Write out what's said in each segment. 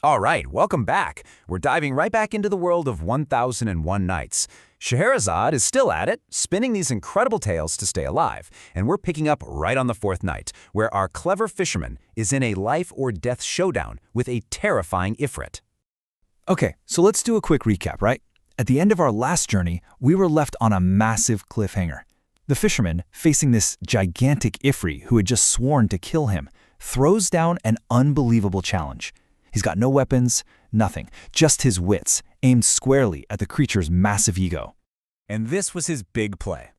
All right, welcome back. We're diving right back into the world of 1001 Nights. Scheherazade is still at it, spinning these incredible tales to stay alive, and we're picking up right on the fourth night, where our clever fisherman is in a life-or-death showdown with a terrifying Ifrit. Okay, so let's do a quick recap, right? At the end of our last journey, we were left on a massive cliffhanger. The fisherman, facing this gigantic Ifrit who had just sworn to kill him, throws down an unbelievable challenge. He's got no weapons, nothing, just his wits, aimed squarely at the creature's massive ego. And this was his big play.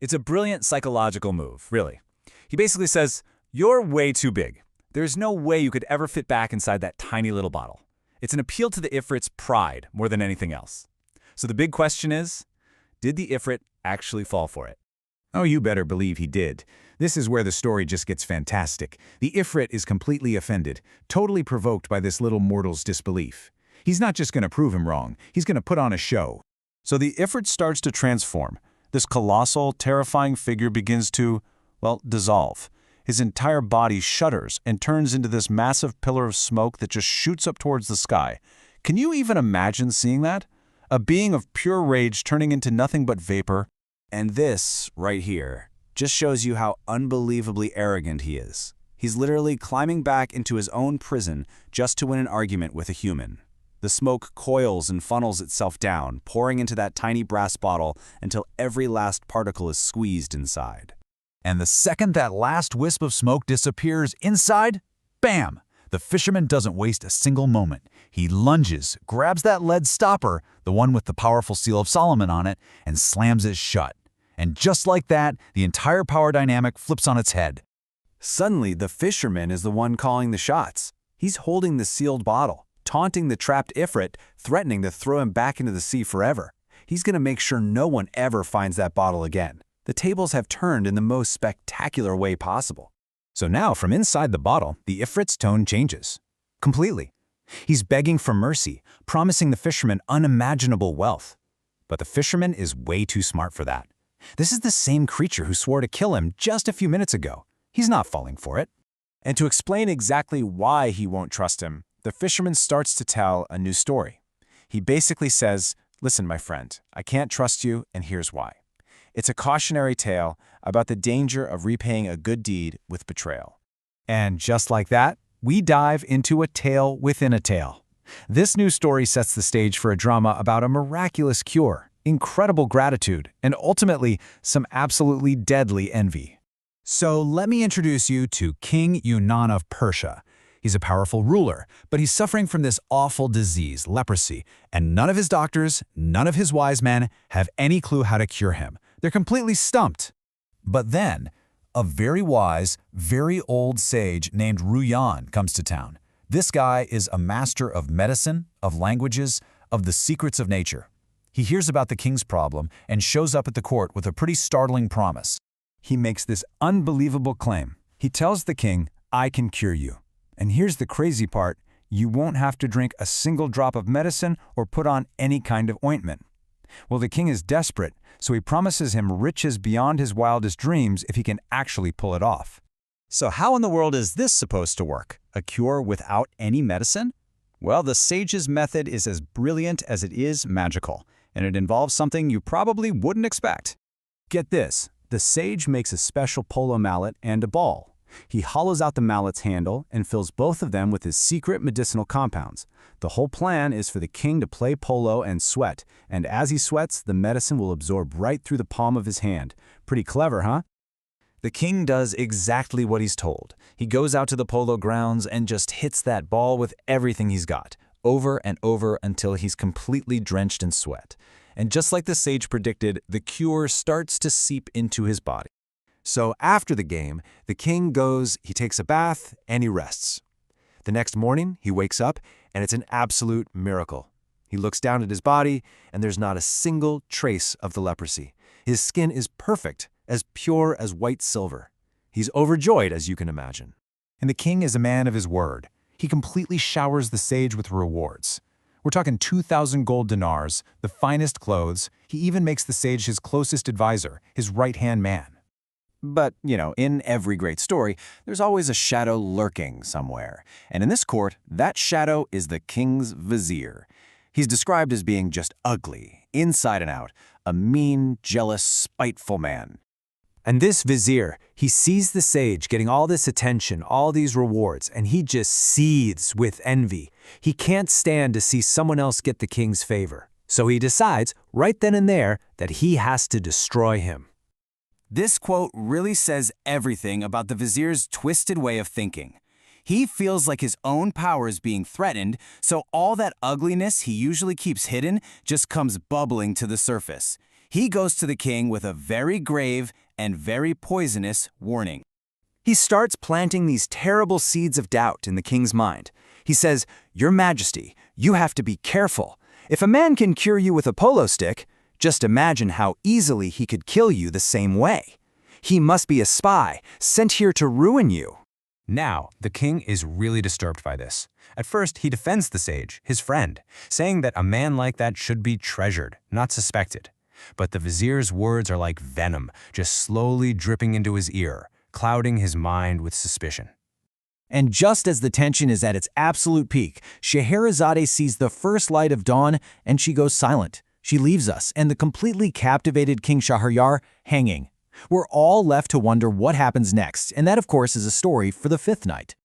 It's a brilliant psychological move, really. He basically says, "You're way too big. There's no way you could ever fit back inside that tiny little bottle." It's an appeal to the Ifrit's pride more than anything else. So the big question is, did the Ifrit actually fall for it? Oh, you better believe he did. This is where the story just gets fantastic. The Ifrit is completely offended, totally provoked by this little mortal's disbelief. He's not just going to prove him wrong, he's going to put on a show. So the Ifrit starts to transform. This colossal, terrifying figure begins to, well, dissolve. His entire body shudders and turns into this massive pillar of smoke that just shoots up towards the sky. Can you even imagine seeing that? A being of pure rage turning into nothing but vapor. And this, right here, just shows you how unbelievably arrogant he is. He's literally climbing back into his own prison just to win an argument with a human. The smoke coils and funnels itself down, pouring into that tiny brass bottle until every last particle is squeezed inside. And the second that last wisp of smoke disappears inside, bam! The fisherman doesn't waste a single moment. He lunges, grabs that lead stopper, the one with the powerful seal of Solomon on it, and slams it shut. And just like that, the entire power dynamic flips on its head. Suddenly, the fisherman is the one calling the shots. He's holding the sealed bottle, taunting the trapped Ifrit, threatening to throw him back into the sea forever. He's going to make sure no one ever finds that bottle again. The tables have turned in the most spectacular way possible. So now, from inside the bottle, the Ifrit's tone changes. Completely. He's begging for mercy, promising the fisherman unimaginable wealth. But the fisherman is way too smart for that. This is the same creature who swore to kill him just a few minutes ago. He's not falling for it. And to explain exactly why he won't trust him, the fisherman starts to tell a new story. He basically says, "Listen, my friend, I can't trust you, and here's why." It's a cautionary tale about the danger of repaying a good deed with betrayal. And just like that, we dive into a tale within a tale. This new story sets the stage for a drama about a miraculous cure, incredible gratitude, and ultimately some absolutely deadly envy. So let me introduce you to King Yunnan of Persia. He's a powerful ruler, but he's suffering from this awful disease, leprosy, and none of his doctors, none of his wise men have any clue how to cure him. They're completely stumped. But then, a very wise, very old sage named Ruyan comes to town. This guy is a master of medicine, of languages, of the secrets of nature. He hears about the king's problem and shows up at the court with a pretty startling promise. He makes this unbelievable claim. He tells the king, "I can cure you." And here's the crazy part, you won't have to drink a single drop of medicine or put on any kind of ointment. Well, the king is desperate, so he promises him riches beyond his wildest dreams if he can actually pull it off. So how in the world is this supposed to work? A cure without any medicine? Well, the sage's method is as brilliant as it is magical, and it involves something you probably wouldn't expect. Get this, the sage makes a special polo mallet and a ball. He hollows out the mallet's handle and fills both of them with his secret medicinal compounds. The whole plan is for the king to play polo and sweat, and as he sweats, the medicine will absorb right through the palm of his hand. Pretty clever, huh? The king does exactly what he's told. He goes out to the polo grounds and just hits that ball with everything he's got, over and over until he's completely drenched in sweat. And just like the sage predicted, the cure starts to seep into his body. So after the game, the king goes, he takes a bath, and he rests. The next morning, he wakes up, and it's an absolute miracle. He looks down at his body, and there's not a single trace of the leprosy. His skin is perfect, as pure as white silver. He's overjoyed, as you can imagine. And the king is a man of his word. He completely showers the sage with rewards. We're talking 2,000 gold dinars, the finest clothes. He even makes the sage his closest advisor, his right-hand man. But, in every great story, there's always a shadow lurking somewhere. And in this court, that shadow is the king's vizier. He's described as being just ugly, inside and out, a mean, jealous, spiteful man. And this vizier, he sees the sage getting all this attention, all these rewards, and he just seethes with envy. He can't stand to see someone else get the king's favor. So he decides, right then and there, that he has to destroy him. This quote really says everything about the vizier's twisted way of thinking. He feels like his own power is being threatened, so all that ugliness he usually keeps hidden just comes bubbling to the surface. He goes to the king with a very grave and very poisonous warning. He starts planting these terrible seeds of doubt in the king's mind. He says, "Your Majesty, you have to be careful. If a man can cure you with a polo stick, just imagine how easily he could kill you the same way. He must be a spy, sent here to ruin you." Now, the king is really disturbed by this. At first, he defends the sage, his friend, saying that a man like that should be treasured, not suspected. But the vizier's words are like venom, just slowly dripping into his ear, clouding his mind with suspicion. And just as the tension is at its absolute peak, Scheherazade sees the first light of dawn and she goes silent. She leaves us and the completely captivated King Shahryar hanging. We're all left to wonder what happens next, and that of course is a story for the fifth night.